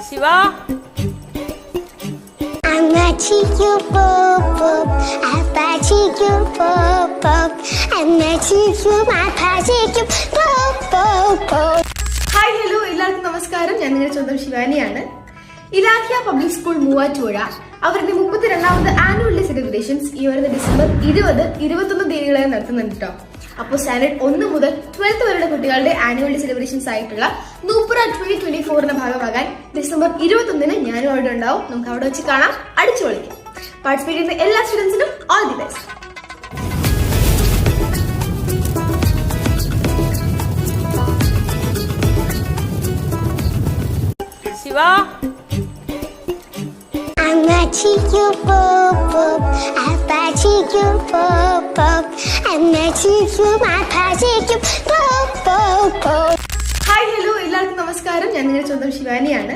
Shiva hi hello എല്ലാവർക്കും നമസ്കാരം. ഞാൻ നിങ്ങളുടെ സ്വന്തം ശിവാനിയാണ്. ഇലാഖിയ പബ്ലിക് സ്കൂൾ മൂവാറ്റുപുഴ അവരുടെ 32ാമത് ആനുവൽ ഡേ സെലിബ്രേഷൻസ് ഈ വരുന്ന ഡിസംബർ 20, 21 തീയതികളായി നടത്തുന്നുണ്ട് കേട്ടോ. അപ്പോൾ സ്റ്റാൻഡേർഡ് 1 മുതൽ 12th വരെയുള്ള കുട്ടികളുടെ ആനുവൽ ഡേ സെലിബ്രേഷൻസ് ആയിട്ടുള്ള നൂപ്പുറ 2024 ഭാഗമാകാൻ ഡിസംബർ 21 ഞാനും അവിടെ ഉണ്ടാവും. നമുക്ക് അവിടെ വെച്ച് കാണാം, അടിച്ചു പൊളിക്കാം. പാർട്ടിസിപ്പേറ്റ് ചെയ്യുന്ന എല്ലാ സ്റ്റുഡൻസിനും all the best. Shiva hi hello എല്ലാവർക്കും നമസ്കാരം. ഞാൻ നിങ്ങളുടെ സ്വന്തം ശിവാനിയാണ്.